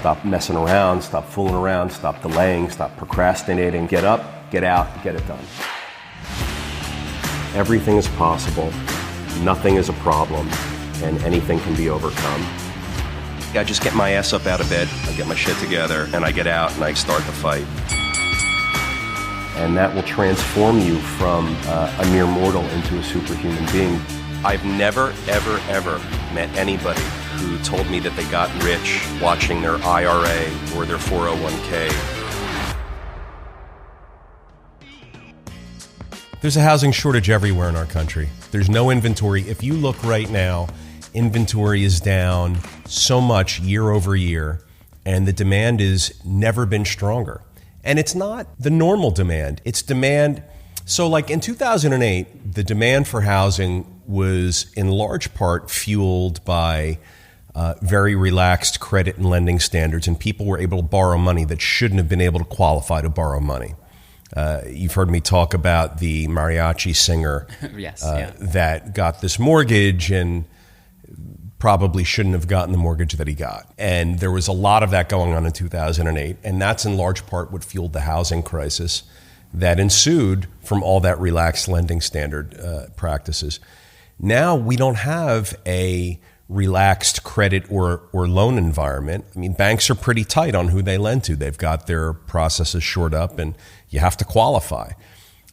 Stop messing around, stop fooling around, stop delaying, stop procrastinating. Get up, get out, get it done. Everything is possible, nothing is a problem, and anything can be overcome. I just get my ass up out of bed, I get my shit together, and I get out and I start the fight. And that will transform you from a mere mortal into a superhuman being. I've never, ever, ever met anybody who told me that they got rich watching their IRA or their 401k. There's a housing shortage everywhere in our country. There's no inventory. If you look right now, inventory is down so much year over year, and the demand has never been stronger. And it's not the normal demand. It's demand. So like in 2008, the demand for housing was in large part fueled by very relaxed credit and lending standards, and people were able to borrow money that shouldn't have been able to qualify to borrow money. You've heard me talk about the mariachi singer yes, that got this mortgage and probably shouldn't have gotten the mortgage that he got. And there was a lot of that going on in 2008, and that's in large part what fueled the housing crisis that ensued from all that relaxed lending standard practices. Now we don't have a relaxed credit or loan environment. I mean, banks are pretty tight on who they lend to. They've got their processes shored up, and you have to qualify.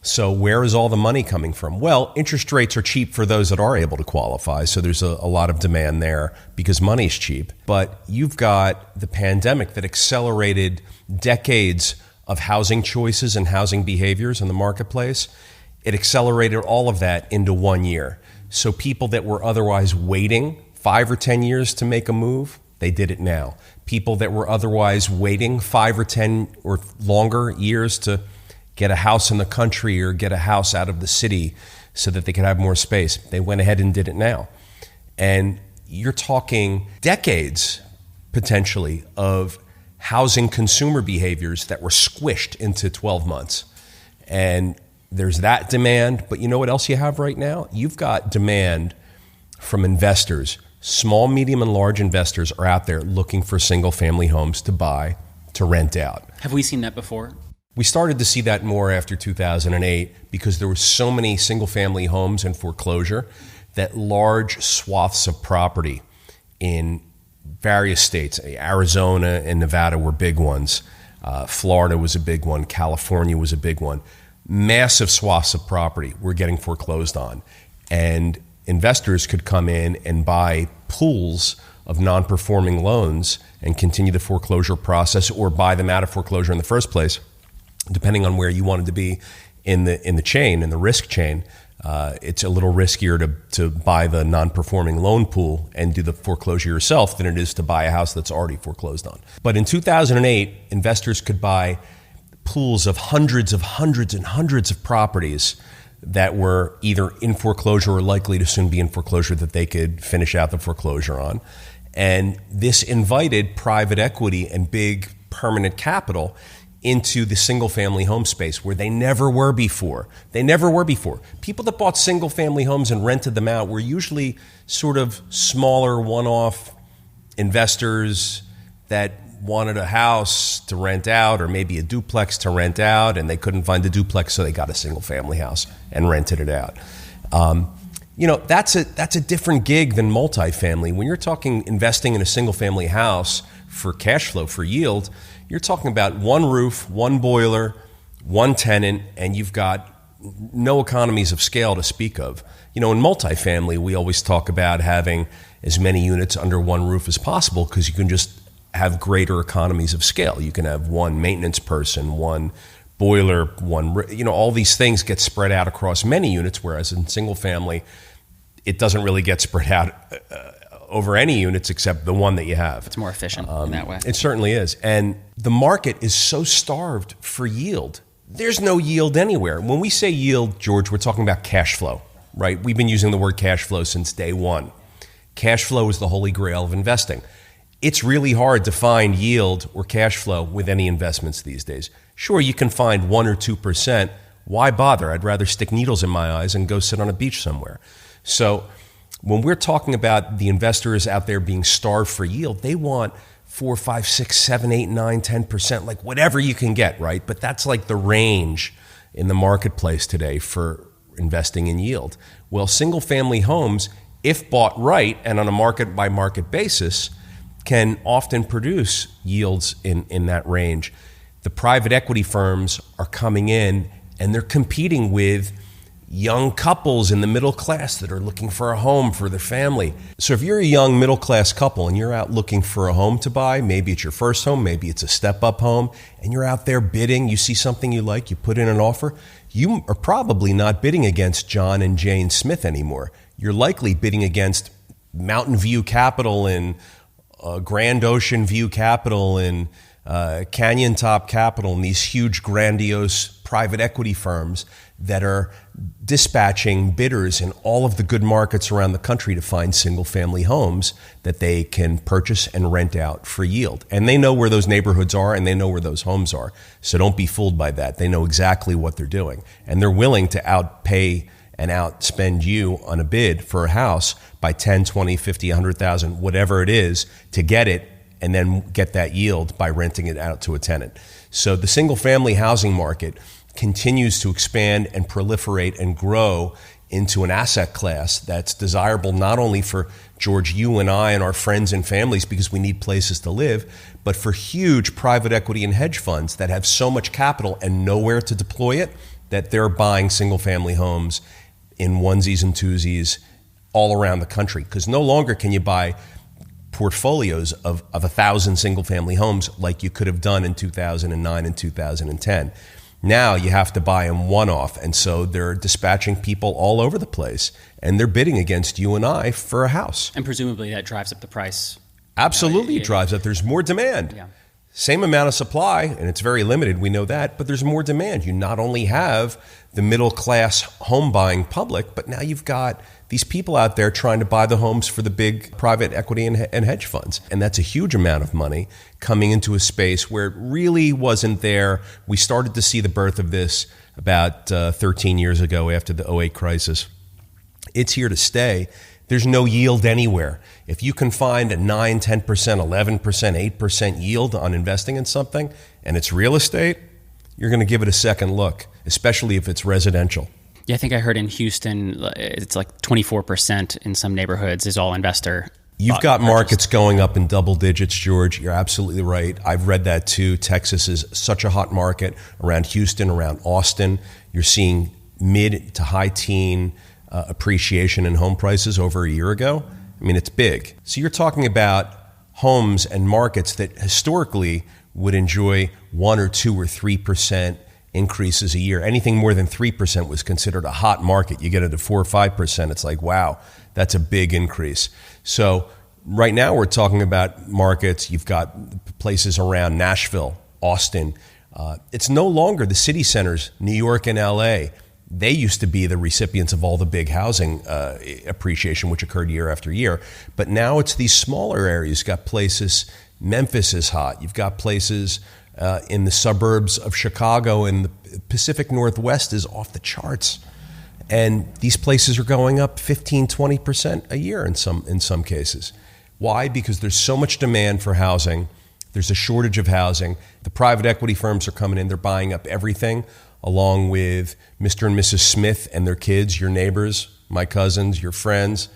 So where is all the money coming from? Well, interest rates are cheap for those that are able to qualify, so there's a lot of demand there because money's cheap. But you've got the pandemic that accelerated decades of housing choices and housing behaviors in the marketplace. It accelerated all of that into 1 year. So people that were otherwise waiting 5 or 10 years to make a move, they did it now. People that were otherwise waiting 5 or 10 or longer years to get a house in the country or get a house out of the city so that they could have more space, they went ahead and did it now. And you're talking decades, potentially, of housing consumer behaviors that were squished into 12 months. And there's that demand, but you know what else you have right now? You've got demand from investors. Small, medium, and large investors are out there looking for single-family homes to buy, to rent out. Have we seen that before? We started to see that more after 2008 because there were so many single-family homes in foreclosure that large swaths of property in various states, Arizona and Nevada were big ones, Florida was a big one, California was a big one. Massive swaths of property were getting foreclosed on, and investors could come in and buy pools of non-performing loans and continue the foreclosure process or buy them out of foreclosure in the first place, depending on where you wanted to be in the chain, in the risk chain. It's a little riskier to buy the non-performing loan pool and do the foreclosure yourself than it is to buy a house that's already foreclosed on. But in 2008, investors could buy pools of hundreds of properties that were either in foreclosure or likely to soon be in foreclosure that they could finish out the foreclosure on. And this invited private equity and big permanent capital into the single-family home space where they never were before. People that bought single-family homes and rented them out were usually sort of smaller one-off investors that wanted a house to rent out or maybe a duplex to rent out, and they couldn't find a duplex, so they got a single-family house and rented it out. That's a different gig than multifamily. When you're talking investing in a single-family house for cash flow, for yield, you're talking about one roof, one boiler, one tenant, and you've got no economies of scale to speak of. In multifamily, we always talk about having as many units under one roof as possible because you can just have greater economies of scale. You can have one maintenance person, one boiler, all these things get spread out across many units, whereas in single family, it doesn't really get spread out over any units except the one that you have. It's more efficient in that way. It certainly is. And the market is so starved for yield. There's no yield anywhere. When we say yield, George, we're talking about cash flow, right? We've been using the word cash flow since day one. Cash flow is the holy grail of investing. It's really hard to find yield or cash flow with any investments these days. Sure, you can find 1 or 2%. Why bother? I'd rather stick needles in my eyes and go sit on a beach somewhere. So when we're talking about the investors out there being starved for yield, they want 4, 5, 6, 7, 8, 9, 10%, like whatever you can get, right? But that's like the range in the marketplace today for investing in yield. Well, single family homes, if bought right and on a market by market basis, can often produce yields in that range. The private equity firms are coming in and they're competing with young couples in the middle class that are looking for a home for their family. So if you're a young middle class couple and you're out looking for a home to buy, maybe it's your first home, maybe it's a step up home, and you're out there bidding, you see something you like, you put in an offer, you are probably not bidding against John and Jane Smith anymore. You're likely bidding against Mountain View Capital and Grand Ocean View Capital and Canyon Top Capital and these huge grandiose private equity firms that are dispatching bidders in all of the good markets around the country to find single family homes that they can purchase and rent out for yield. And they know where those neighborhoods are and they know where those homes are. So don't be fooled by that. They know exactly what they're doing. And they're willing to outpay and outspend you on a bid for a house by 10, 20, 50, 100,000, whatever it is, to get it and then get that yield by renting it out to a tenant. So the single family housing market continues to expand and proliferate and grow into an asset class that's desirable not only for George, you and I and our friends and families because we need places to live, but for huge private equity and hedge funds that have so much capital and nowhere to deploy it that they're buying single family homes in onesies and twosies all around the country. Because no longer can you buy portfolios of 1,000 single family homes like you could have done in 2009 and 2010. Now you have to buy them one-off, and so they're dispatching people all over the place, and they're bidding against you and I for a house. And presumably that drives up the price. Absolutely, it drives up. There's more demand. Yeah. Same amount of supply, and it's very limited, we know that, but there's more demand. You not only have the middle-class home-buying public, but now you've got these people out there trying to buy the homes for the big private equity and hedge funds. And that's a huge amount of money coming into a space where it really wasn't there. We started to see the birth of this about 13 years ago after the 2008 crisis. It's here to stay. There's no yield anywhere. If you can find a 9, 10%, 11%, 8% yield on investing in something, and it's real estate, you're going to give it a second look, especially if it's residential. Yeah, I think I heard in Houston, it's like 24% in some neighborhoods is all investor. You've got markets going up in double digits, George. You're absolutely right. I've read that too. Texas is such a hot market around Houston, around Austin. You're seeing mid to high teen appreciation in home prices over a year ago. I mean, it's big. So you're talking about homes and markets that historically would enjoy 1 or 2 or 3% increases a year. Anything more than 3% was considered a hot market. You get it to 4 or 5%, it's like, wow, that's a big increase. So right now we're talking about markets. You've got places around Nashville, Austin. It's no longer the city centers, New York and LA. They used to be the recipients of all the big housing appreciation, which occurred year after year. But now it's these smaller areas. You've got places, Memphis is hot. You've got places in the suburbs of Chicago, and the Pacific Northwest is off the charts. And these places are going up 15, 20% a year in some cases. Why? Because there's so much demand for housing. There's a shortage of housing. The private equity firms are coming in. They're buying up everything, along with Mr. and Mrs. Smith and their kids, your neighbors, my cousins, your friends.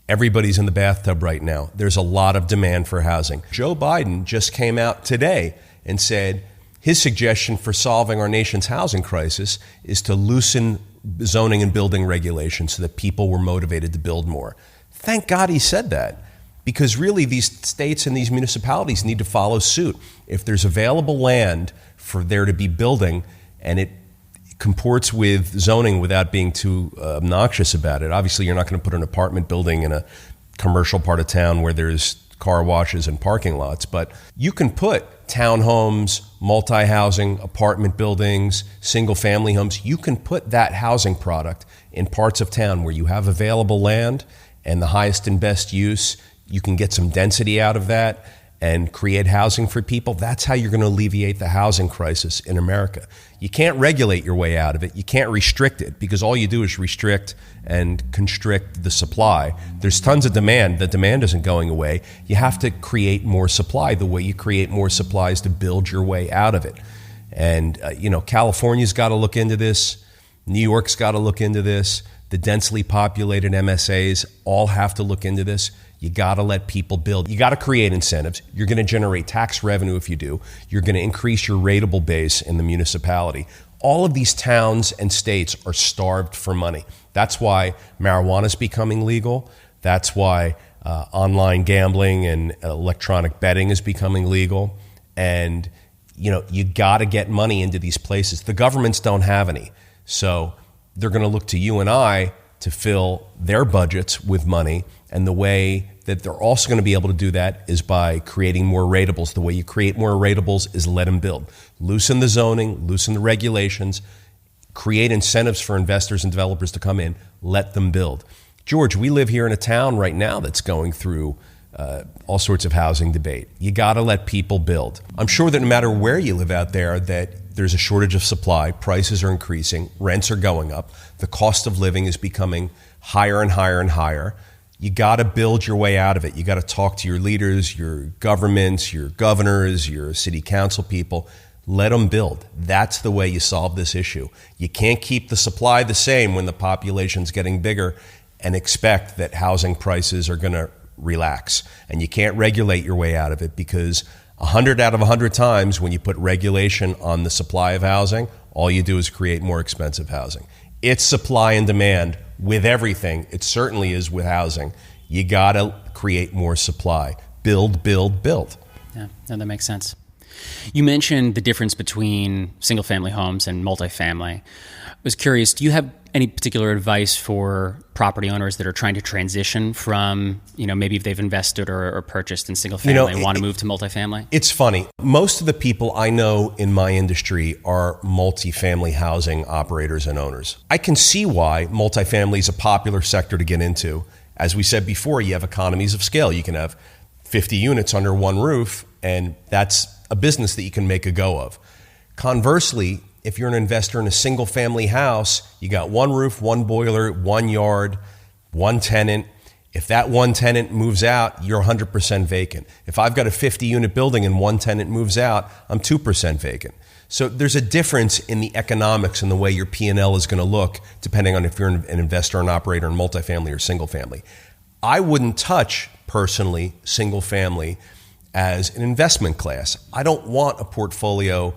Everybody's in the bathtub right now. There's a lot of demand for housing. Joe Biden just came out today and said his suggestion for solving our nation's housing crisis is to loosen zoning and building regulations so that people were motivated to build more. Thank God he said that, because really these states and these municipalities need to follow suit. If there's available land for there to be building and it comports with zoning without being too obnoxious about it, obviously you're not going to put an apartment building in a commercial part of town where there's car washes and parking lots, but you can put townhomes, multi-housing, apartment buildings, single-family homes. You can put that housing product in parts of town where you have available land and the highest and best use. You can get some density out of that, and create housing for people, that's how you're going to alleviate the housing crisis in America. You can't regulate your way out of it. You can't restrict it, because all you do is restrict and constrict the supply. There's tons of demand. The demand isn't going away. You have to create more supply. The way you create more supply is to build your way out of it. And, California's got to look into this. New York's got to look into this. The densely populated MSAs all have to look into this. You got to let people build. You got to create incentives. You're going to generate tax revenue if you do. You're going to increase your rateable base in the municipality. All of these towns and states are starved for money. That's why marijuana is becoming legal. That's why online gambling and electronic betting is becoming legal. And, you got to get money into these places. The governments don't have any. So they're going to look to you and I to fill their budgets with money. And the way that they're also going to be able to do that is by creating more ratables. The way you create more ratables is let them build. Loosen the zoning, loosen the regulations, create incentives for investors and developers to come in, let them build. George, we live here in a town right now that's going through all sorts of housing debate. You got to let people build. I'm sure that no matter where you live out there, that there's a shortage of supply, prices are increasing, rents are going up, the cost of living is becoming higher and higher and higher. You got to build your way out of it. You got to talk to your leaders, your governments, your governors, your city council people. Let them build. That's the way you solve this issue. You can't keep the supply the same when the population's getting bigger and expect that housing prices are going to relax. And you can't regulate your way out of it, because 100 out of 100 times when you put regulation on the supply of housing, all you do is create more expensive housing. It's supply and demand with everything. It certainly is with housing. You got to create more supply. Build, build, build. Yeah, no, that makes sense. You mentioned the difference between single-family homes and multifamily. I was curious, do you have any particular advice for property owners that are trying to transition from, maybe if they've invested or purchased in single-family and want to move to multifamily? It's funny. Most of the people I know in my industry are multifamily housing operators and owners. I can see why multifamily is a popular sector to get into. As we said before, you have economies of scale. You can have 50 units under one roof, and that's a business that you can make a go of. Conversely, if you're an investor in a single family house, you got one roof, one boiler, one yard, one tenant. If that one tenant moves out, you're 100% vacant. If I've got a 50 unit building and one tenant moves out, I'm 2% vacant. So there's a difference in the economics and the way your P&L is going to look depending on if you're an investor and operator in multifamily or single family. I wouldn't touch, personally, single family as an investment class. I don't want a portfolio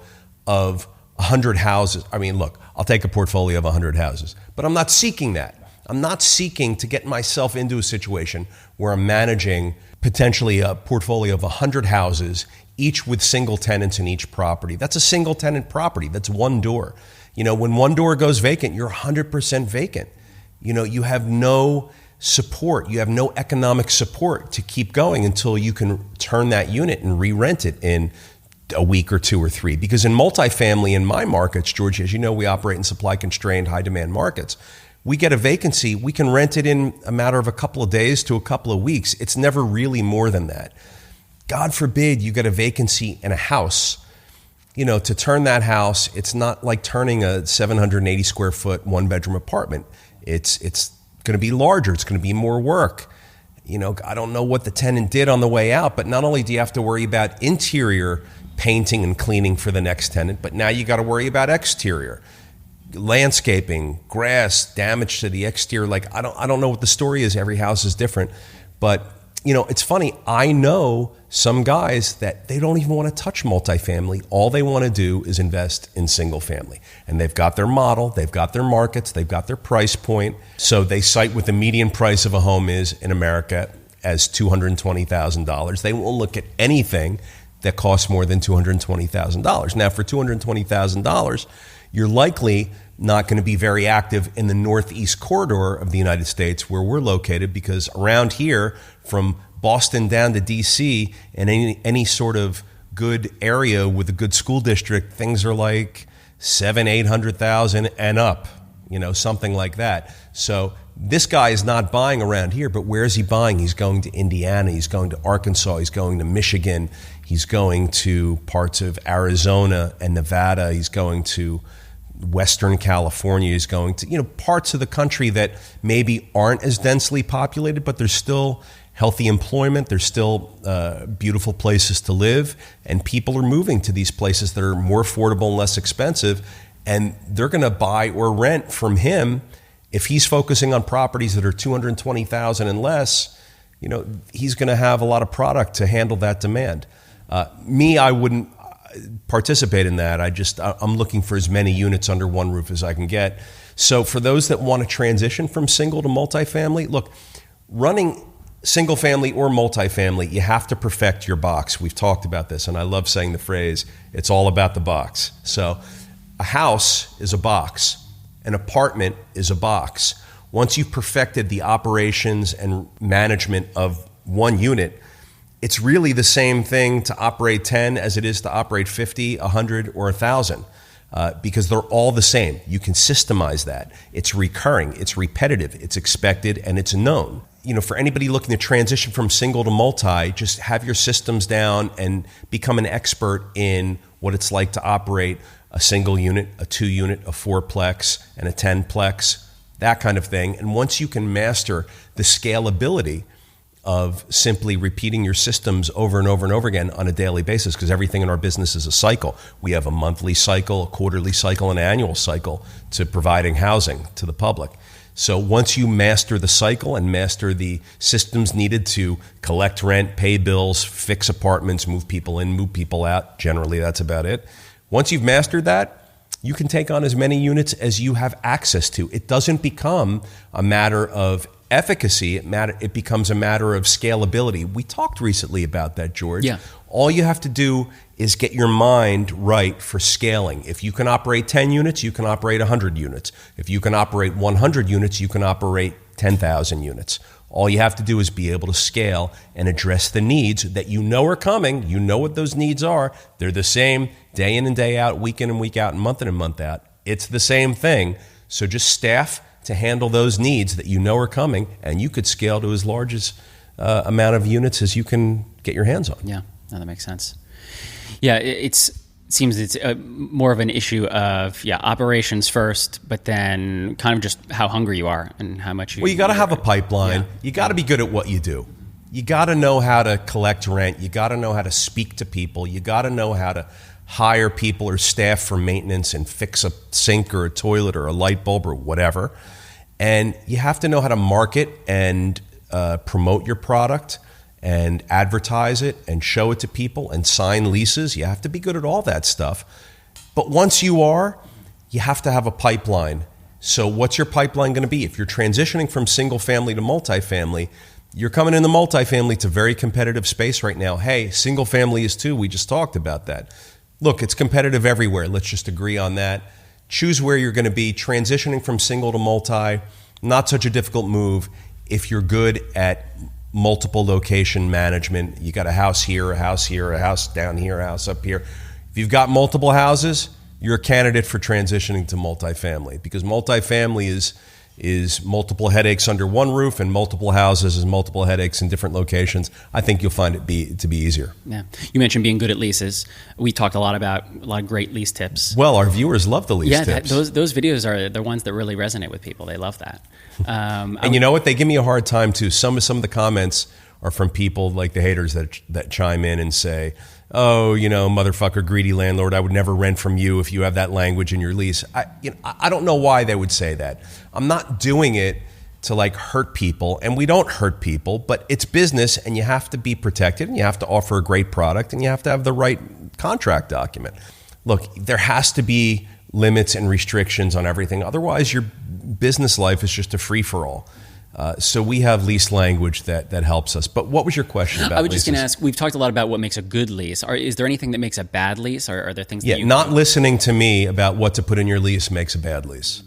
of 100 houses. I mean, look, I'll take a portfolio of 100 houses, but I'm not seeking that. I'm not seeking to get myself into a situation where I'm managing potentially a portfolio of 100 houses, each with single tenants in each property. That's a single tenant property. That's one door. When one door goes vacant, you're 100% vacant. You have no support. You have no economic support to keep going until you can turn that unit and re-rent it in a week or two or three. Because in multifamily, in my markets, George, as you know, we operate in supply-constrained, high-demand markets. We get a vacancy, we can rent it in a matter of a couple of days to a couple of weeks. It's never really more than that. God forbid you get a vacancy in a house. To turn that house, it's not like turning a 780 square foot one-bedroom apartment. It's going to be larger. It's going to be more work. I don't know what the tenant did on the way out, but not only do you have to worry about interior painting and cleaning for the next tenant, but now you got to worry about exterior, landscaping, grass, damage to the exterior. Like, I don't know what the story is. Every house is different, but it's funny. I know some guys that they don't even want to touch multifamily. All they want to do is invest in single family, and they've got their model, they've got their markets, they've got their price point. So they cite what the median price of a home is in America as $220,000. They won't look at anything that costs more than $220,000. Now, for $220,000, you're likely not going to be very active in the northeast corridor of the United States where we're located, because around here, from Boston down to DC, and any sort of good area with a good school district, things are like $700,000-800,000 and up, something like that. So this guy is not buying around here, but where is he buying? He's going to Indiana, he's going to Arkansas, he's going to Michigan, he's going to parts of Arizona and Nevada, he's going to Western California, he's going to, parts of the country that maybe aren't as densely populated, but there's still healthy employment, there's still beautiful places to live, and people are moving to these places that are more affordable and less expensive, and they're going to buy or rent from him. If he's focusing on properties that are $220,000 and less, he's going to have a lot of product to handle that demand. I wouldn't participate in that. I'm looking for as many units under one roof as I can get. So for those that want to transition from single to multifamily, look, running single family or multifamily, you have to perfect your box. We've talked about this, and I love saying the phrase, it's all about the box. So a house is a box. An apartment is a box. Once you've perfected the operations and management of one unit, it's really the same thing to operate 10 as it is to operate 50, 100, or 1,000. Because they're all the same. You can systemize that. It's recurring, it's repetitive, it's expected, and it's known. For anybody looking to transition from single to multi, just have your systems down and become an expert in what it's like to operate a single unit, a 2-unit, a 4-plex, and a 10-plex, that kind of thing. And once you can master the scalability of simply repeating your systems over and over and over again on a daily basis, because everything in our business is a cycle. We have a monthly cycle, a quarterly cycle, an annual cycle to providing housing to the public. So once you master the cycle and master the systems needed to collect rent, pay bills, fix apartments, move people in, move people out, generally that's about it. Once you've mastered that, you can take on as many units as you have access to. It doesn't become a matter of efficacy, it becomes a matter of scalability. We talked recently about that, George. Yeah. All you have to do is get your mind right for scaling. If you can operate 10 units, you can operate 100 units. If you can operate 100 units, you can operate 10,000 units. All you have to do is be able to scale and address the needs that are coming. You know what those needs are. They're the same day in and day out, week in and week out, and month out. It's the same thing. So just staff to handle those needs that are coming, and you could scale to as large as amount of units as you can get your hands on. Yeah, no, that makes sense. Yeah, it seems it's more of an issue of operations first, but then kind of just how hungry you are and how much you. Well, you got to have a pipeline. Yeah. You got to be good at what you do. You got to know how to collect rent. You got to know how to speak to people. You got to know how to hire people or staff for maintenance and fix a sink or a toilet or a light bulb or whatever. And you have to know how to market and promote your product and advertise it and show it to people and sign leases. You have to be good at all that stuff. But once you have to have a pipeline. So what's your pipeline going to be? If you're transitioning from single family to multifamily, you're coming in the multifamily. It's a very competitive space right now. Hey, single family is too. We just talked about that. Look, it's competitive everywhere. Let's just agree on that. Choose where you're going to be. Transitioning from single to multi, not such a difficult move if you're good at multiple location management. You got a house here, a house here, a house down here, a house up here. If you've got multiple houses, you're a candidate for transitioning to multifamily, because multifamily is multiple headaches under one roof, and multiple houses is multiple headaches in different locations. I think you'll find it to be easier. Yeah, you mentioned being good at leases. We talked a lot of great lease tips. Well, our viewers love the lease tips. Those videos are the ones that really resonate with people. They love that. And you know what? They give me a hard time too. Some of the comments are from people like the haters that chime in and say, "Oh, motherfucker, greedy landlord, I would never rent from you if you have that language in your lease." I don't know why they would say that. I'm not doing it to hurt people, and we don't hurt people, but it's business, and you have to be protected, and you have to offer a great product, and you have to have the right contract document. Look, there has to be limits and restrictions on everything. Otherwise, your business life is just a free-for-all. So we have lease language that helps us. But what was your question about I was leases? just going to ask, we've talked a lot about what makes a good lease. Is there anything that makes a bad lease? Or are there things that not listening to me about what to put in your lease makes a bad lease,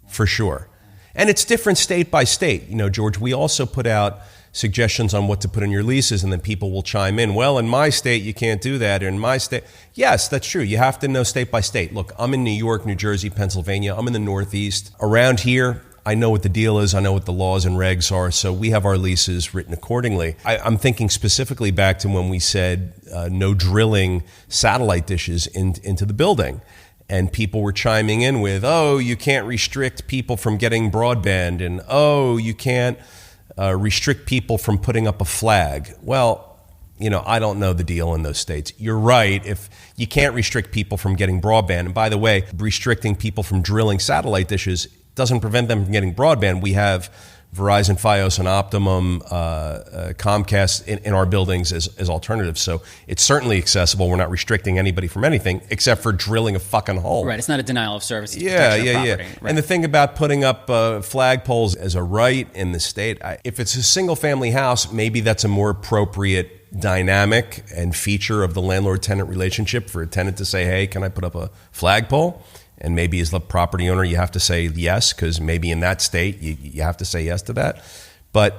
for sure. And it's different state by state. George, we also put out suggestions on what to put in your leases, and then people will chime in, well, in my state, you can't do that. Or in my state. Yes, that's true. You have to know state by state. Look, I'm in New York, New Jersey, Pennsylvania. I'm in the Northeast. Around here, I know what the deal is. I know what the laws and regs are. So we have our leases written accordingly. I'm thinking specifically back to when we said no drilling satellite dishes into the building. And people were chiming in with, oh, you can't restrict people from getting broadband. And, oh, you can't restrict people from putting up a flag. Well, I don't know the deal in those states. You're right. If you can't restrict people from getting broadband, and by the way, restricting people from drilling satellite dishes doesn't prevent them from getting broadband. We have Verizon, Fios, and Optimum, Comcast in our buildings as alternatives. So it's certainly accessible. We're not restricting anybody from anything except for drilling a fucking hole. Right. It's not a denial of service. Yeah. Right. And the thing about putting up flagpoles as a right in the state, if it's a single family house, maybe that's a more appropriate dynamic and feature of the landlord-tenant relationship for a tenant to say, hey, can I put up a flagpole? And maybe as the property owner, you have to say yes, because maybe in that state, you have to say yes to that. But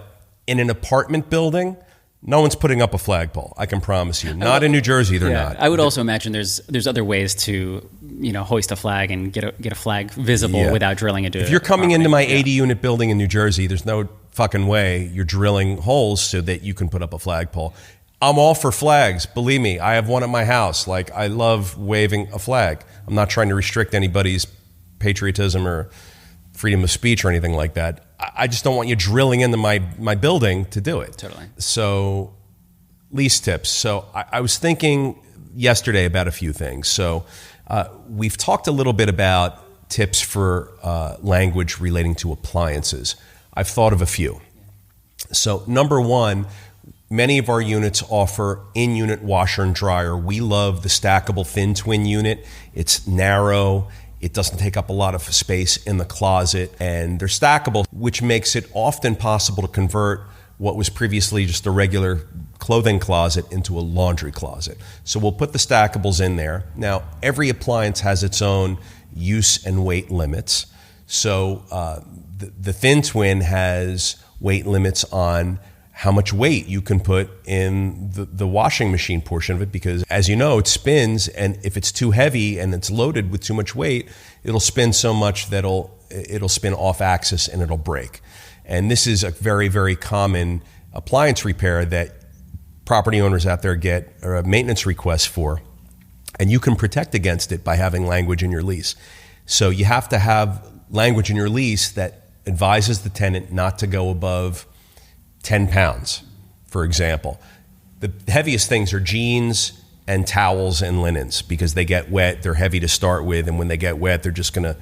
in an apartment building, no one's putting up a flagpole. I can promise you. Not in New Jersey, they're not. I would also imagine there's other ways to hoist a flag and get a flag visible without drilling into. If you're coming into my 80-unit building in New Jersey, there's no fucking way you're drilling holes so that you can put up a flagpole. I'm all for flags. Believe me, I have one at my house. Like, I love waving a flag. I'm not trying to restrict anybody's patriotism or freedom of speech or anything like that. I just don't want you drilling into my building to do it. Totally. So, lease tips. So, I was thinking yesterday about a few things. So, we've talked a little bit about tips for language relating to appliances. I've thought of a few. So, number one, many of our units offer in-unit washer and dryer. We love the stackable thin twin unit. It's narrow. It doesn't take up a lot of space in the closet, and they're stackable, which makes it often possible to convert what was previously just a regular clothing closet into a laundry closet. So we'll put the stackables in there. Now, every appliance has its own use and weight limits. So the thin twin has weight limits on how much weight you can put in the washing machine portion of it, because as you know, it spins, and if it's too heavy and it's loaded with too much weight, it'll spin so much that it'll spin off axis and it'll break. And this is a very, very common appliance repair that property owners out there get maintenance requests for, and you can protect against it by having language in your lease. So you have to have language in your lease that advises the tenant not to go above 10 pounds, for example. The heaviest things are jeans and towels and linens, because they get wet, they're heavy to start with, and when they get wet, they're just going to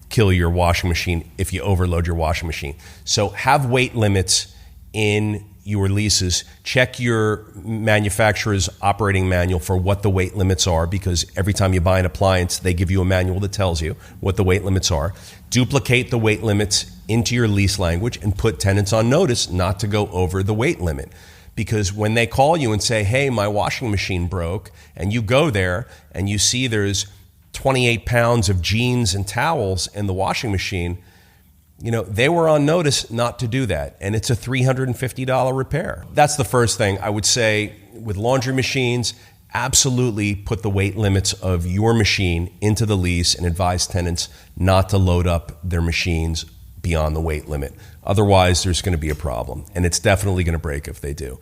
kill your washing machine if you overload your washing machine. So have weight limits in your leases. Check your manufacturer's operating manual for what the weight limits are, because every time you buy an appliance, they give you a manual that tells you what the weight limits are. Duplicate the weight limits into your lease language and put tenants on notice not to go over the weight limit. Because when they call you and say, hey, my washing machine broke, and you go there and you see there's 28 pounds of jeans and towels in the washing machine, they were on notice not to do that. And it's a $350 repair. That's the first thing I would say. With laundry machines, absolutely put the weight limits of your machine into the lease and advise tenants not to load up their machines beyond the weight limit. Otherwise, there's going to be a problem, and it's definitely going to break if they do.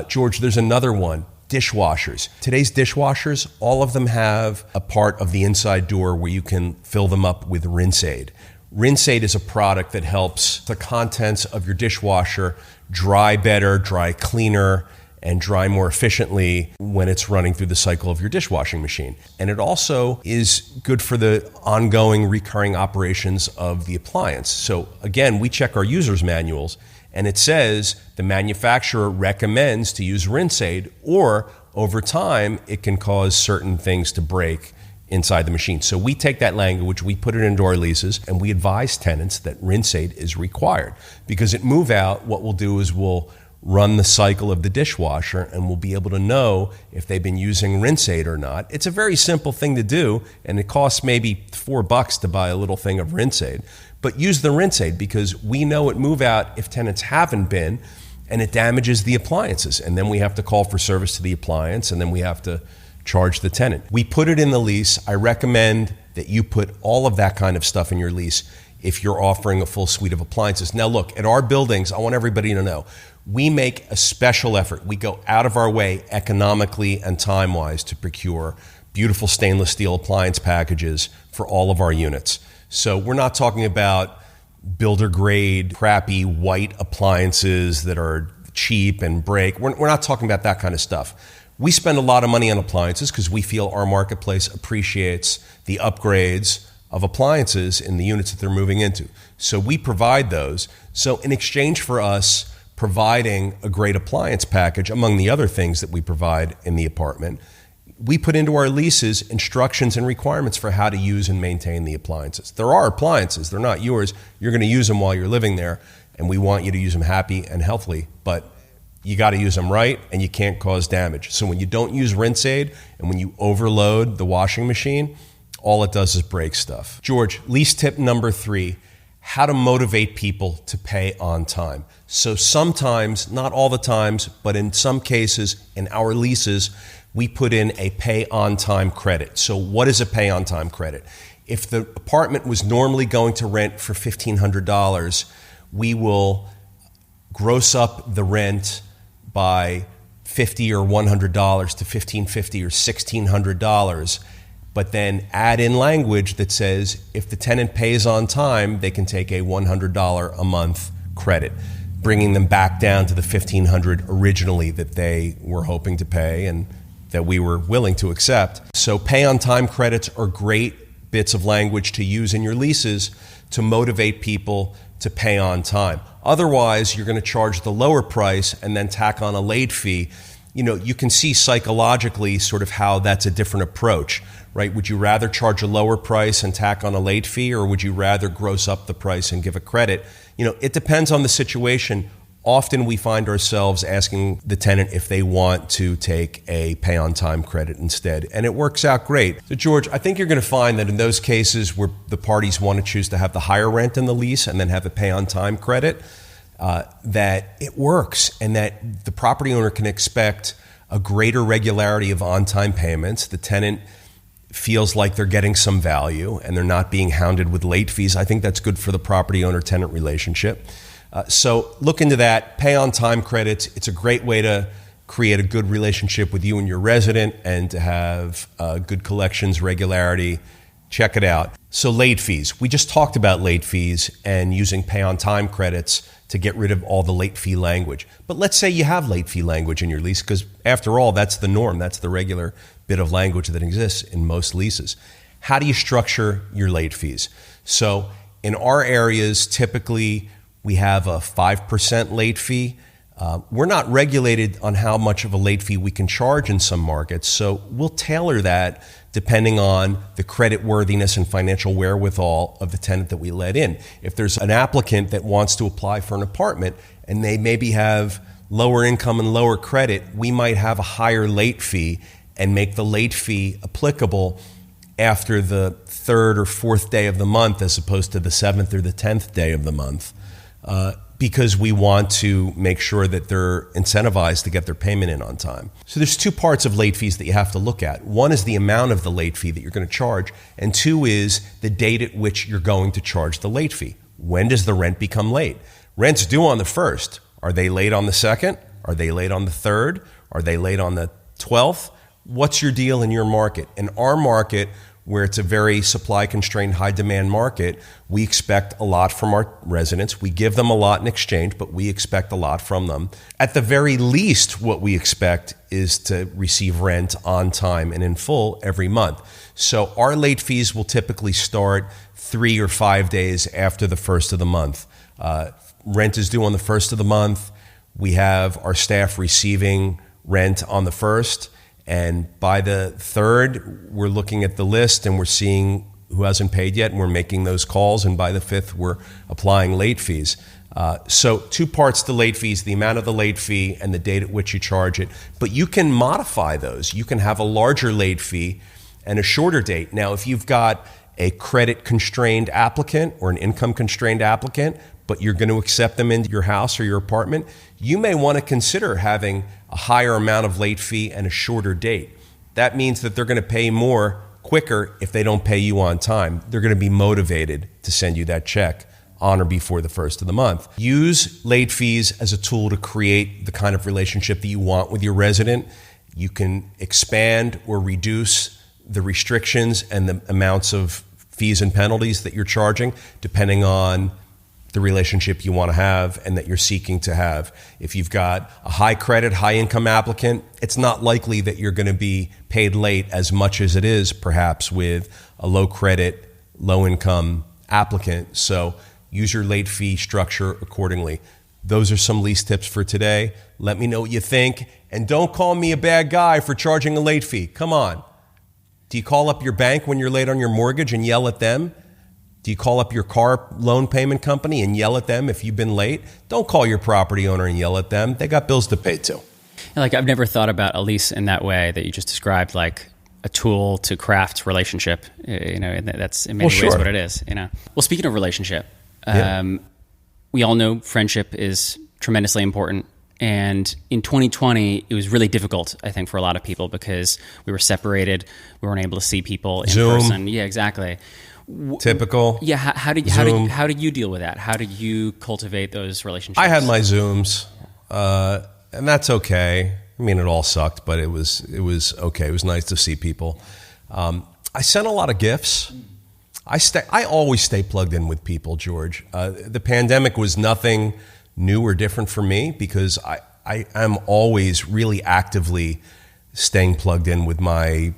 George, there's another one. Dishwashers. Today's dishwashers, all of them have a part of the inside door where you can fill them up with rinse aid. Rinse aid is a product that helps the contents of your dishwasher dry better, dry cleaner, and dry more efficiently when it's running through the cycle of your dishwashing machine. And it also is good for the ongoing recurring operations of the appliance. So again, we check our users' manuals, and it says the manufacturer recommends to use rinse aid, or over time, it can cause certain things to break inside the machine. So we take that language, we put it into our leases, and we advise tenants that rinse aid is required. Because at move out, what we'll do is we'll run the cycle of the dishwasher, and we'll be able to know if they've been using rinse aid or not. It's a very simple thing to do, and it costs maybe $4 to buy a little thing of rinse aid. But use the rinse aid, because we know at move out if tenants haven't been, and it damages the appliances. And then we have to call for service to the appliance, and then we have to charge the tenant. We put it in the lease. I recommend that you put all of that kind of stuff in your lease. if you're offering a full suite of appliances. Now look, at our buildings, I want everybody to know, we make a special effort. We go out of our way economically and time-wise to procure beautiful stainless steel appliance packages for all of our units. So we're not talking about builder grade, crappy white appliances that are cheap and break. We're not talking about that kind of stuff. We spend a lot of money on appliances because we feel our marketplace appreciates the upgrades of appliances in the units that they're moving into. So we provide those. So in exchange for us providing a great appliance package, among the other things that we provide in the apartment, we put into our leases instructions and requirements for how to use and maintain the appliances. There are appliances, they're not yours. You're going to use them while you're living there, and we want you to use them happy and healthily, but you got to use them right, and you can't cause damage. So when you don't use rinse aid and when you overload the washing machine, all it does is break stuff. George, lease tip number 3, how to motivate people to pay on time. So sometimes, not all the times, but in some cases in our leases, we put in a pay on time credit. So what is a pay on time credit? If the apartment was normally going to rent for $1,500, we will gross up the rent by $50 or $100 to $1,550 or $1,600, but then add in language that says if the tenant pays on time, they can take a $100 a month credit, bringing them back down to the $1,500 originally that they were hoping to pay and that we were willing to accept. So pay on time credits are great bits of language to use in your leases to motivate people to pay on time. Otherwise, you're going to charge the lower price and then tack on a late fee. You know, you can see psychologically sort of how that's a different approach, right? Would you rather charge a lower price and tack on a late fee, or would you rather gross up the price and give a credit? You know, it depends on the situation. Often we find ourselves asking the tenant if they want to take a pay on time credit instead, and it works out great. So George, I think you're going to find that in those cases where the parties want to choose to have the higher rent in the lease and then have a pay on time credit, that it works and that the property owner can expect a greater regularity of on-time payments. The tenant feels like they're getting some value and they're not being hounded with late fees. I think that's good for the property owner-tenant relationship. So look into that. Pay on time credits. It's a great way to create a good relationship with you and your resident and to have good collections regularity. Check it out. So late fees. We just talked about late fees and using pay on time credits to get rid of all the late fee language. But let's say you have late fee language in your lease, because after all, that's the norm. That's the regular bit of language that exists in most leases. How do you structure your late fees? So in our areas, typically we have a 5% late fee. We're not regulated on how much of a late fee we can charge in some markets, so we'll tailor that depending on the credit worthiness and financial wherewithal of the tenant that we let in. If there's an applicant that wants to apply for an apartment and they maybe have lower income and lower credit, we might have a higher late fee and make the late fee applicable after the 3rd or 4th day of the month as opposed to the 7th or the 10th day of the month. Because we want to make sure that they're incentivized to get their payment in on time. So there's 2 parts of late fees that you have to look at. One is the amount of the late fee that you're going to charge, and 2 is the date at which you're going to charge the late fee. When does the rent become late? Rent's due on the 1st. Are they late on the 2nd? Are they late on the 3rd? Are they late on the 12th? What's your deal in your market? In our market, where it's a very supply-constrained, high-demand market, we expect a lot from our residents. We give them a lot in exchange, but we expect a lot from them. At the very least, what we expect is to receive rent on time and in full every month. So our late fees will typically start 3 or 5 days after the 1st of the month. Rent is due on the 1st of the month. We have our staff receiving rent on the 1st. And by the 3rd, we're looking at the list and we're seeing who hasn't paid yet, and we're making those calls. And by the 5th, we're applying late fees. So 2 parts to late fees, the amount of the late fee and the date at which you charge it. But you can modify those. You can have a larger late fee and a shorter date. Now, if you've got a credit-constrained applicant or an income-constrained applicant, but you're going to accept them into your house or your apartment, you may want to consider having a higher amount of late fee and a shorter date. That means that they're going to pay more quicker if they don't pay you on time. They're going to be motivated to send you that check on or before the first of the month. Use late fees as a tool to create the kind of relationship that you want with your resident. You can expand or reduce the restrictions and the amounts of fees and penalties that you're charging depending on the relationship you want to have and that you're seeking to have. If you've got a high credit, high income applicant, it's not likely that you're going to be paid late as much as it is perhaps with a low credit, low income applicant. So use your late fee structure accordingly. Those are some lease tips for today. Let me know what you think. And don't call me a bad guy for charging a late fee. Come on. Do you call up your bank when you're late on your mortgage and yell at them? Do you call up your car loan payment company and yell at them if you've been late? Don't call your property owner and yell at them. They got bills to pay too. Like, I've never thought about a lease in that way that you just described, like a tool to craft relationship. And that's in many ways what it is. Well, speaking of relationship, we all know friendship is tremendously important. And in 2020, it was really difficult, I think, for a lot of people because we were separated. We weren't able to see people in person. Yeah, exactly. Typical. Yeah. How did you deal with that? How did you cultivate those relationships? I had my Zooms, and that's okay. I mean, it all sucked, but it was okay. It was nice to see people. I sent a lot of gifts. I always stay plugged in with people, George. The pandemic was nothing new or different for me because I am always really actively staying plugged in with my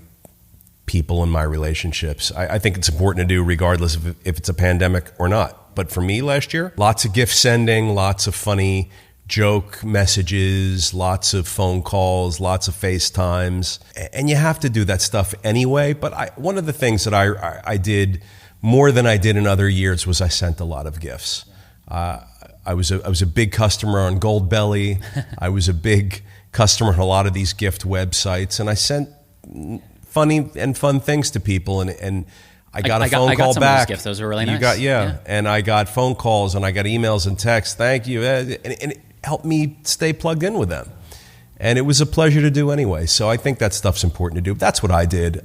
people and my relationships. I think it's important to do regardless of if it's a pandemic or not. But for me last year, lots of gift sending, lots of funny joke messages, lots of phone calls, lots of FaceTimes. And you have to do that stuff anyway. But one of the things that I did more than I did in other years was I sent a lot of gifts. I was a big customer on Goldbelly. I was a big customer on a lot of these gift websites. And I sent funny and fun things to people, and I got a phone call back. Those gifts. Those were really nice. And I got phone calls and I got emails and texts. Thank you, and it helped me stay plugged in with them. And it was a pleasure to do anyway. So I think that stuff's important to do. That's what I did.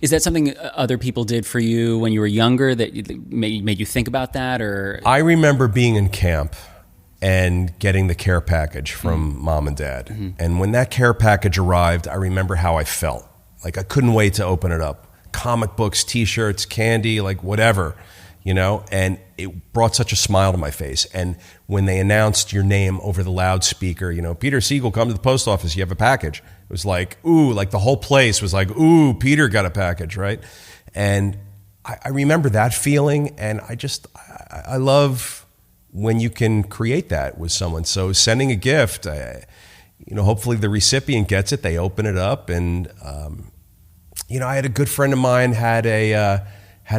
Is that something other people did for you when you were younger that made you think about that? Or I remember being in camp and getting the care package from mom and dad. Mm-hmm. And when that care package arrived, I remember how I felt. Like I couldn't wait to open it up. Comic books, T-shirts, candy, like whatever, and it brought such a smile to my face. And when they announced your name over the loudspeaker, Peter Siegel, come to the post office, you have a package. It was like, ooh, like the whole place was like, ooh, Peter got a package, right? And I remember that feeling, and I love when you can create that with someone. So sending a gift, hopefully the recipient gets it, they open it up, and I had a good friend of mine had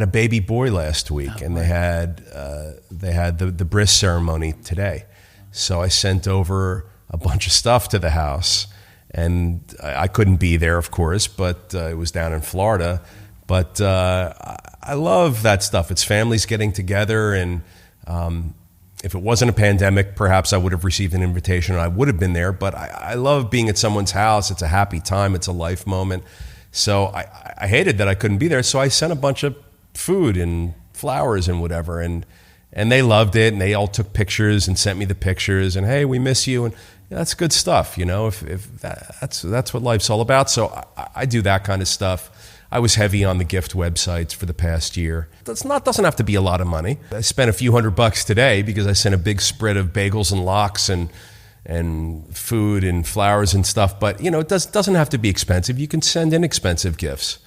a baby boy last week, and they had the bris ceremony today. So I sent over a bunch of stuff to the house, and I couldn't be there, of course, but it was down in Florida. But I love that stuff. It's families getting together, and if it wasn't a pandemic, perhaps I would have received an invitation and I would have been there. But I love being at someone's house. It's a happy time. It's a life moment. So I hated that I couldn't be there. So I sent a bunch of food and flowers and whatever. And they loved it. And they all took pictures and sent me the pictures. And, hey, we miss you. And that's good stuff, if that's what life's all about. So I do that kind of stuff. I was heavy on the gift websites for the past year. Doesn't have to be a lot of money. I spent a few $100 today because I sent a big spread of bagels and lox and food and flowers and stuff. But it doesn't have to be expensive. You can send inexpensive gifts.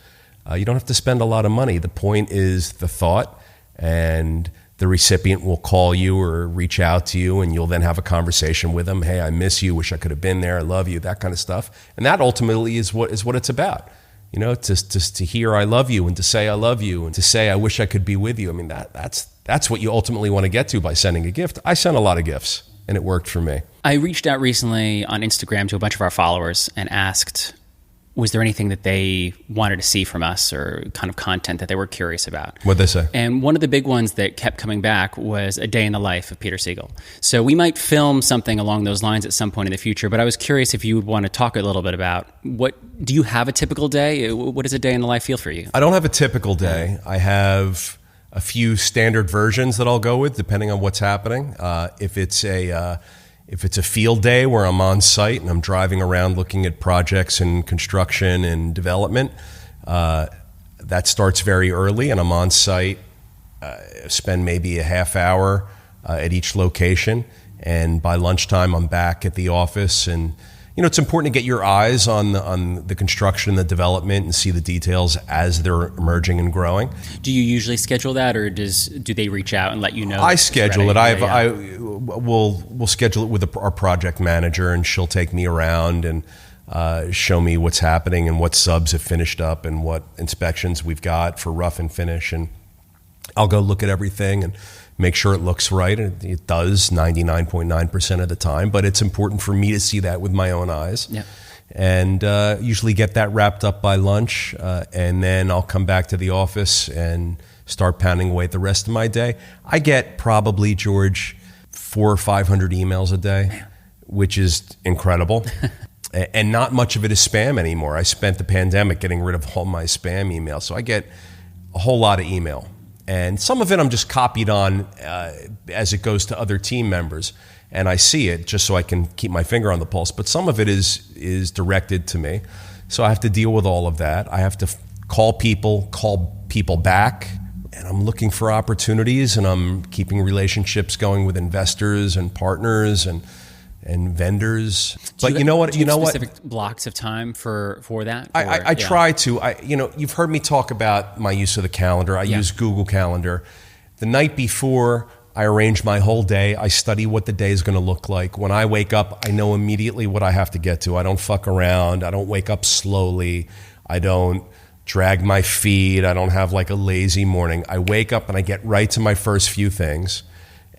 You don't have to spend a lot of money. The point is the thought, and the recipient will call you or reach out to you, and you'll then have a conversation with them. Hey, I miss you. Wish I could have been there. I love you. That kind of stuff. And that ultimately is what it's about. To hear I love you, and to say I love you, and to say I wish I could be with you. I mean, that's what you ultimately want to get to by sending a gift. I sent a lot of gifts, and it worked for me. I reached out recently on Instagram to a bunch of our followers and asked was there anything that they wanted to see from us or kind of content that they were curious about? What'd they say? And one of the big ones that kept coming back was a day in the life of Peter Siegel. So we might film something along those lines at some point in the future, but I was curious if you would want to talk a little bit about do you have a typical day? What does a day in the life feel for you? I don't have a typical day. I have a few standard versions that I'll go with depending on what's happening. If it's a field day where I'm on site and I'm driving around looking at projects and construction and development, that starts very early, and I'm on site, spend maybe a half hour at each location, and by lunchtime I'm back at the office. And it's important to get your eyes on the construction and the development and see the details as they're emerging and growing. Do you usually schedule that, or do they reach out and let you know? I schedule it. We'll schedule it with our project manager, and she'll take me around and show me what's happening and what subs have finished up and what inspections we've got for rough and finish. And I'll go look at everything and make sure it looks right. And it does 99.9% of the time, but it's important for me to see that with my own eyes. Yep. And usually get that wrapped up by lunch, and then I'll come back to the office and start pounding away at the rest of my day. I get probably, George, 400 or 500 emails a day, which is incredible. And not much of it is spam anymore. I spent the pandemic getting rid of all my spam emails, so I get a whole lot of email. And some of it I'm just copied on as it goes to other team members, and I see it just so I can keep my finger on the pulse. But some of it is directed to me, so I have to deal with all of that. I have to call people back, and I'm looking for opportunities, and I'm keeping relationships going with investors and partners and vendors. But you know what? Specific blocks of time for that? I try to. You've heard me talk about my use of the calendar. I use Google Calendar. The night before, I arrange my whole day. I study what the day is going to look like. When I wake up, I know immediately what I have to get to. I don't fuck around. I don't wake up slowly. I don't drag my feet. I don't have like a lazy morning. I wake up and I get right to my first few things,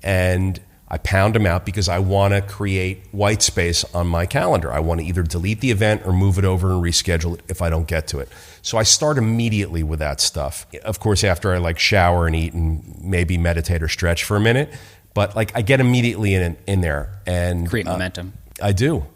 and I pound them out because I want to create white space on my calendar. I want to either delete the event or move it over and reschedule it if I don't get to it. So I start immediately with that stuff. Of course, after I shower and eat and maybe meditate or stretch for a minute, but I get immediately in there and create momentum. I do.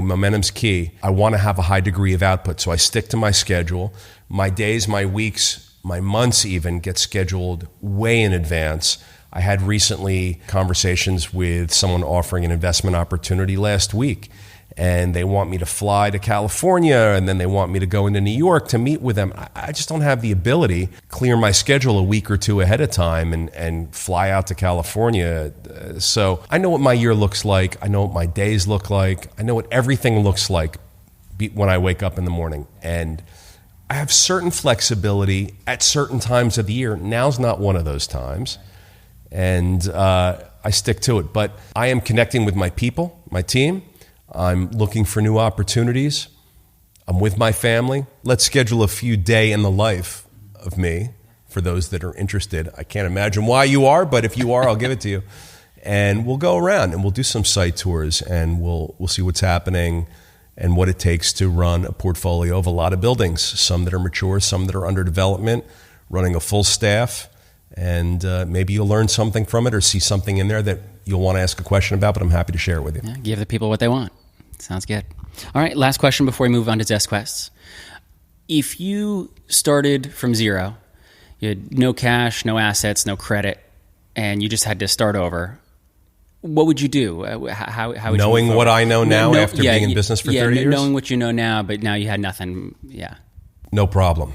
Momentum's key. I want to have a high degree of output, so I stick to my schedule. My days, my weeks, my months even get scheduled way in advance. I had recently conversations with someone offering an investment opportunity last week, and they want me to fly to California, and then they want me to go into New York to meet with them. I just don't have the ability to clear my schedule a week or two ahead of time and fly out to California. So I know what my year looks like. I know what my days look like. I know what everything looks like when I wake up in the morning. And I have certain flexibility at certain times of the year. Now's not one of those times. And I stick to it. But I am connecting with my people, my team. I'm looking for new opportunities. I'm with my family. Let's schedule a few day in the life of me for those that are interested. I can't imagine why you are, but if you are, I'll give it to you. And we'll go around and we'll do some site tours, and we'll see what's happening and what it takes to run a portfolio of a lot of buildings, some that are mature, some that are under development, running a full staff. And maybe you'll learn something from it or see something in there that you'll want to ask a question about, but I'm happy to share it with you. Yeah, give the people what they want. Sounds good. All right, last question before we move on to Desk Quests. If you started from zero, you had no cash, no assets, no credit, and you just had to start over, what would you do? How would knowing you what I know now after being in business for 30 years? Knowing what you know now, but now you had nothing. Yeah. No problem.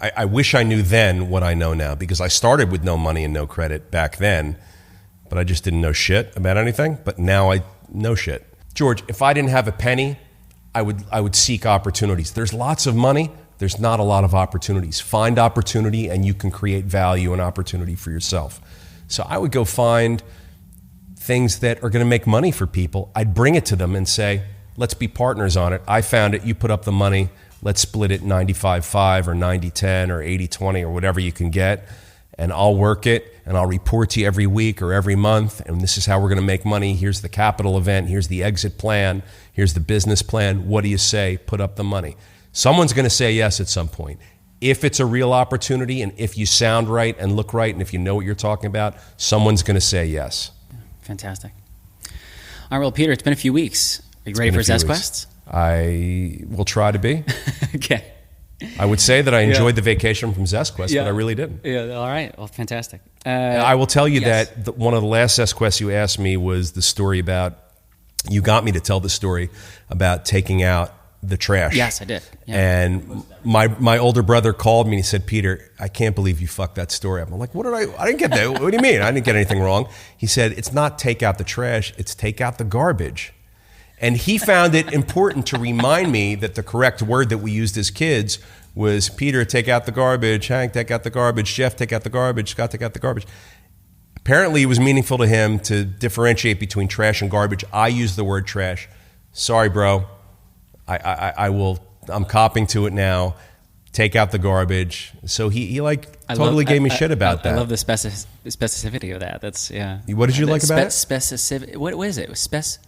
I wish I knew then what I know now, because I started with no money and no credit back then, but I just didn't know shit about anything. But now I know shit. George, if I didn't have a penny, I would seek opportunities. There's lots of money. There's not a lot of opportunities. Find opportunity and you can create value and opportunity for yourself. So I would go find things that are going to make money for people. I'd bring it to them and say, let's be partners on it. I found it. You put up the money. Let's split it 95-5 or 90-10 or 80-20 or whatever you can get. and I'll work it, and I'll report to you every week or every month, and this is how we're going to make money. Here's the capital event. Here's the exit plan. Here's the business plan. What do you say? Put up the money. Someone's going to say yes at some point. If it's a real opportunity, and if you sound right and look right, and if you know what you're talking about, someone's going to say yes. Fantastic. All right, well, Peter, it's been a few weeks. Are you ready for ZestQuests? I will try to be. Okay. I would say that I enjoyed the vacation from ZestQuest, but I really didn't. Yeah. All right. Well, fantastic. I will tell you that one of the last ZestQuests you asked me was the story about, you got me to tell the story about taking out the trash. Yes, I did. Yeah. And my older brother called me and he said, Peter, I can't believe you fucked that story up. I'm like, I didn't get that. What do you mean? I didn't get anything wrong. He said, it's not take out the trash, it's take out the garbage. And he found it important to remind me that the correct word that we used as kids was, Peter, take out the garbage. Hank, take out the garbage. Jeff, take out the garbage. Scott, take out the garbage. Apparently, it was meaningful to him to differentiate between trash and garbage. I use the word trash. Sorry, bro. I'm copping to it now. Take out the garbage. So he totally gave me shit about that. I love the specificity of that. That's, yeah. What did you like about it? Specificity. What is it?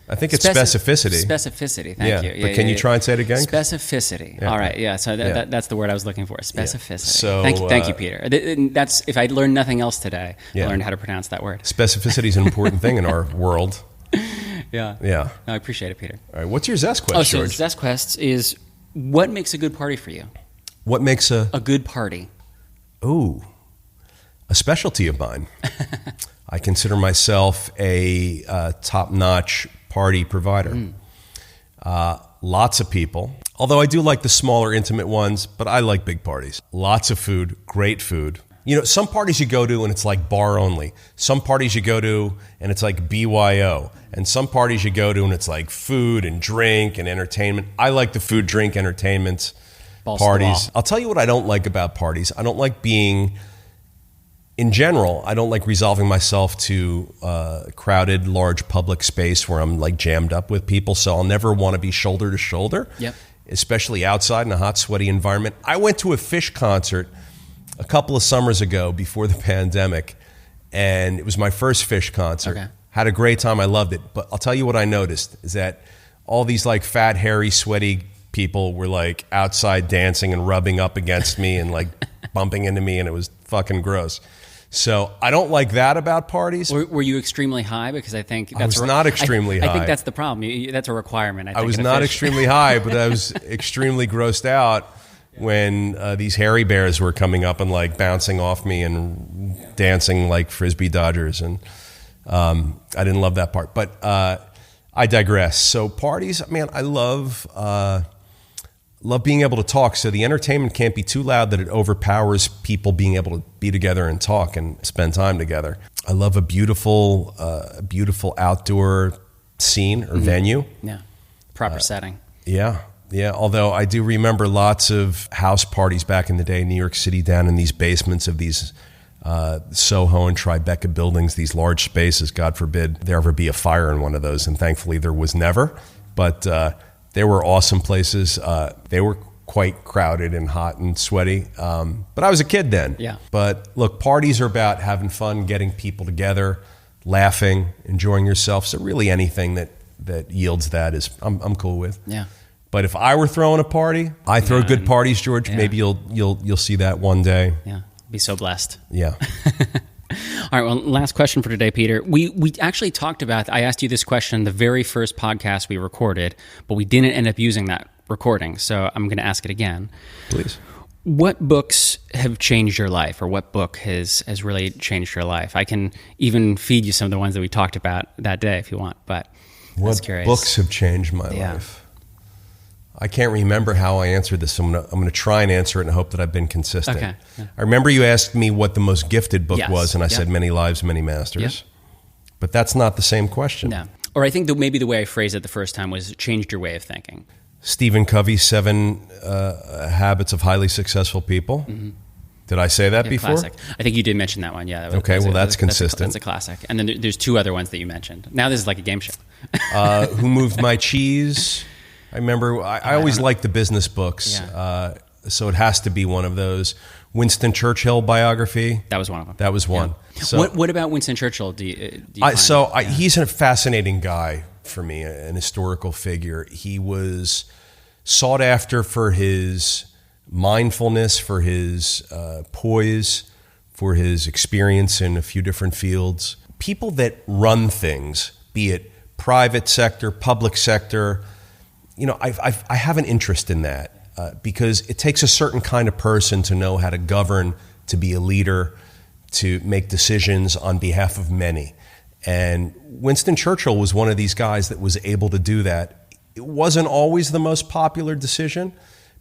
I think it's specificity. Specificity. Thank you. But can you try and say it again? Specificity. Yeah. All right. Yeah. So that's the word I was looking for. Specificity. So, thank you, Peter. That's, if I learned nothing else today, I learned how to pronounce that word. Specificity is an important thing in our world. Yeah. Yeah. No, I appreciate it, Peter. All right. What's your ZestQuest, George? So ZestQuest is, what makes a good party for you? What makes a good party? Ooh, a specialty of mine. I consider myself a top-notch party provider. Lots of people, although I do like the smaller, intimate ones, but I like big parties. Lots of food, great food. You know, some parties you go to and it's like bar only. Some parties you go to and it's like BYO. And some parties you go to and it's like food and drink and entertainment. I like the food, drink, entertainment parties. I'll tell you what I don't like about parties. I don't like being, in general, I don't like resolving myself to crowded, large public space where I'm like jammed up with people. So I'll never want to be shoulder to shoulder, especially outside in a hot, sweaty environment. I went to a Fish concert a couple of summers ago before the pandemic, and it was my first Fish concert. Okay. Had a great time. I loved it. But I'll tell you what I noticed is that all these like fat, hairy, sweaty people were like outside dancing and rubbing up against me and like bumping into me, and it was fucking gross. So I don't like that about parties. Were you extremely high? Because I think that's I was not extremely high. I think that's the problem. That's a requirement. I was not extremely high, but I was extremely grossed out when these hairy bears were coming up and like bouncing off me and dancing like Frisbee Dodgers, and I didn't love that part. But I digress. So parties, man, I love being able to talk. So the entertainment can't be too loud that it overpowers people being able to be together and talk and spend time together. I love a beautiful outdoor scene or venue. Yeah, proper setting. Yeah. Although I do remember lots of house parties back in the day in New York City, down in these basements of these Soho and Tribeca buildings, these large spaces. God forbid there ever be a fire in one of those, and thankfully there was never. But they were awesome places. They were quite crowded and hot and sweaty. But I was a kid then. Yeah. But look, parties are about having fun, getting people together, laughing, enjoying yourself. So really anything that yields that is I'm cool with. Yeah. But if I were throwing a party, I throw good parties, George. Yeah. Maybe you'll see that one day. Yeah. Be so blessed. Yeah. All right. Well, last question for today, Peter. We actually talked about, I asked you this question the very first podcast we recorded, but we didn't end up using that recording. So I'm going to ask it again. Please. What books have changed your life, or what book has really changed your life? I can even feed you some of the ones that we talked about that day if you want, but I was curious. What books have changed my life? I can't remember how I answered this. I'm going to try and answer it and hope that I've been consistent. Okay. Yeah. I remember you asked me what the most gifted book was, and I said Many Lives, Many Masters. Yep. But that's not the same question. No. Or I think that maybe the way I phrased it the first time was it changed your way of thinking. Stephen Covey's 7 Habits of Highly Successful People. Mm-hmm. Did I say that before? Classic. I think you did mention that one. Yeah. That's consistent. That's a classic. And then there's 2 other ones that you mentioned. Now this is like a game show. Who Moved My Cheese? I remember I always liked the business books. Yeah. So it has to be one of those. Winston Churchill biography. That was one of them. That was one. Yeah. So, what about Winston Churchill? He's a fascinating guy for me, an historical figure. He was sought after for his mindfulness, for his poise, for his experience in a few different fields. People that run things, be it private sector, public sector, I have an interest in that. Because it takes a certain kind of person to know how to govern, to be a leader, to make decisions on behalf of many. And Winston Churchill was one of these guys that was able to do that. It wasn't always the most popular decision,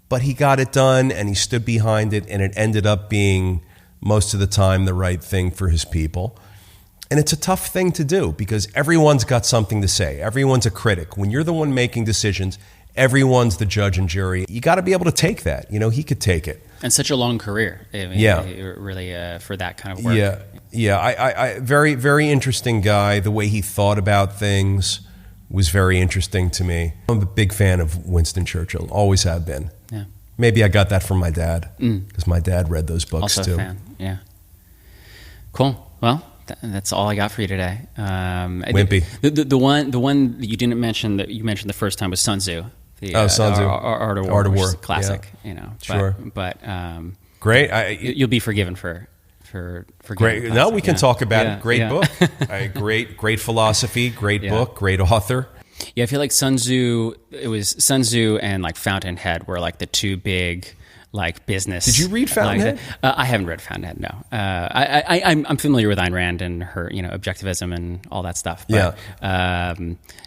but he got it done and he stood behind it, and it ended up being most of the time the right thing for his people. And it's a tough thing to do because everyone's got something to say. Everyone's a critic. When you're the one making decisions, everyone's the judge and jury. You got to be able to take that. He could take it. And such a long career. Really for that kind of work. Yeah. I very, very interesting guy. The way he thought about things was very interesting to me. I'm a big fan of Winston Churchill. Always have been. Yeah. Maybe I got that from my dad because my dad read those books also too. A fan. Yeah. Cool. Well, that's all I got for you today. Wimpy. The one that you didn't mention that you mentioned the first time was Sun Tzu. Sun Tzu. Art of War. Art of War. Classic. Yeah. Sure. But great. You'll be forgiven for great. Now we can talk about it. Great book. Great philosophy. Great book. Great author. Yeah, I feel like Sun Tzu. It was Sun Tzu and like Fountainhead were like the two big business. Did you read Fountainhead? I haven't read Fountainhead. No. I'm familiar with Ayn Rand and her objectivism and all that stuff. But,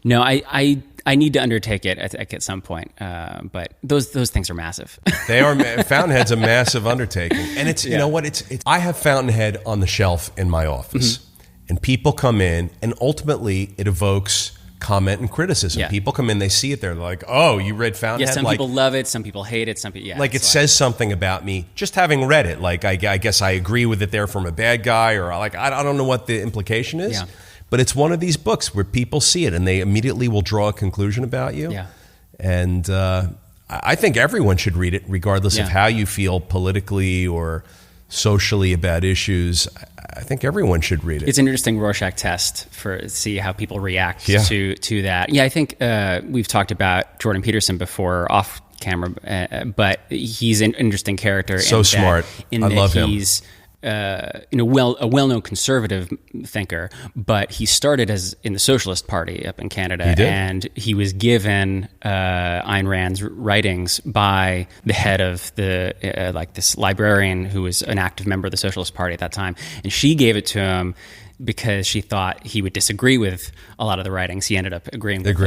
no, I need to undertake it at some point. But those things are massive. They are. Fountainhead's a massive undertaking, and it's you know what it's. I have Fountainhead on the shelf in my office, and people come in, and ultimately it evokes comment and criticism. People come in, they see it, they're like, "Oh, you read Fountainhead?" Yeah, some people love it, some people hate it, some people it says something about me just having read it. Like I guess I agree with it there from a bad guy, or I don't know what the implication is. Yeah. But it's one of these books where people see it and they immediately will draw a conclusion about you. Yeah. And I think everyone should read it, regardless of how you feel politically or socially about issues. I think everyone should read it. It's an interesting Rorschach test to see how people react to that. Yeah, I think we've talked about Jordan Peterson before off camera, but he's an interesting character. So smart. I love him. He's a well-known conservative thinker, but he started in the Socialist Party up in Canada, and he was given Ayn Rand's writings by the head of the this librarian who was an active member of the Socialist Party at that time, and she gave it to him because she thought he would disagree with a lot of the writings. He ended up agreeing with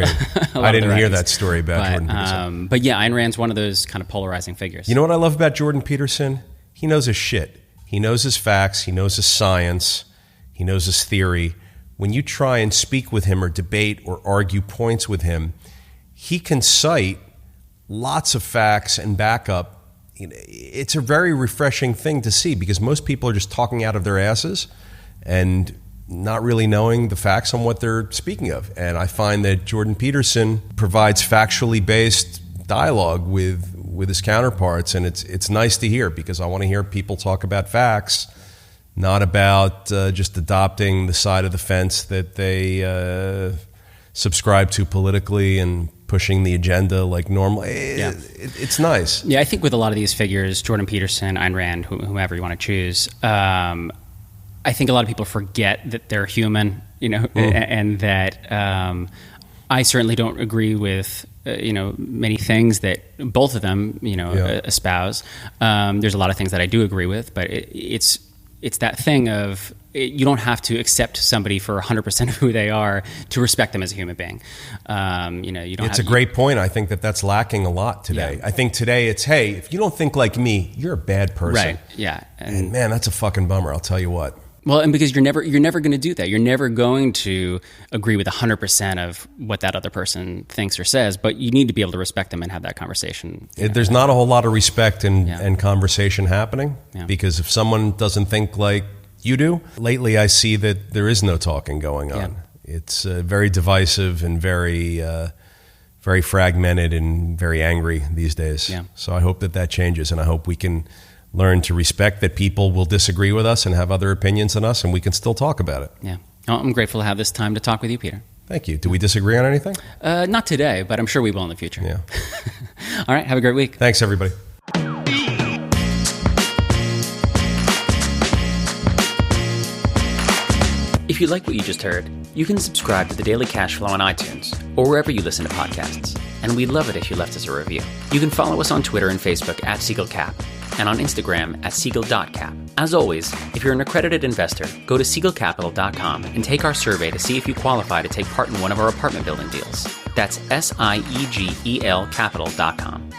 I didn't hear that story about Jordan Peterson. But yeah, Ayn Rand's one of those kind of polarizing figures. You know what I love about Jordan Peterson? He knows his shit. He knows his facts, he knows his science, he knows his theory. When you try and speak with him or debate or argue points with him, he can cite lots of facts and backup. It's a very refreshing thing to see because most people are just talking out of their asses and not really knowing the facts on what they're speaking of. And I find that Jordan Peterson provides factually based dialogue with his counterparts, and it's nice to hear because I want to hear people talk about facts, not about just adopting the side of the fence that they subscribe to politically and pushing the agenda like normal. It's nice. Yeah, I think with a lot of these figures, Jordan Peterson, Ayn Rand, whomever you want to choose, I think a lot of people forget that they're human, and that I certainly don't agree with many things that both of them espouse. There's a lot of things that I do agree with, but it's that thing of you don't have to accept somebody for 100% of who they are to respect them as a human being. You don't. It's a great point. I think that's lacking a lot today. I think today it's, hey, if you don't think like me, you're a bad person. Right. Yeah. And man, that's a fucking bummer. I'll tell you what. Well, and because you're never going to do that. You're never going to agree with 100% of what that other person thinks or says, but you need to be able to respect them and have that conversation. There's not a whole lot of respect and conversation happening because if someone doesn't think like you do, lately I see that there is no talking going on. It's very divisive and very very fragmented and very angry these days. Yeah. So I hope that changes, and I hope we can learn to respect that people will disagree with us and have other opinions than us, and we can still talk about it. Yeah. Well, I'm grateful to have this time to talk with you, Peter. Thank you. Do we disagree on anything? Not today, but I'm sure we will in the future. Yeah. All right. Have a great week. Thanks, everybody. If you like what you just heard, you can subscribe to The Daily Cash Flow on iTunes or wherever you listen to podcasts. And we'd love it if you left us a review. You can follow us on Twitter and Facebook at SiegelCap and on Instagram at Siegel.cap. As always, if you're an accredited investor, go to SiegelCapital.com and take our survey to see if you qualify to take part in one of our apartment building deals. That's SIEGEL Capital.com.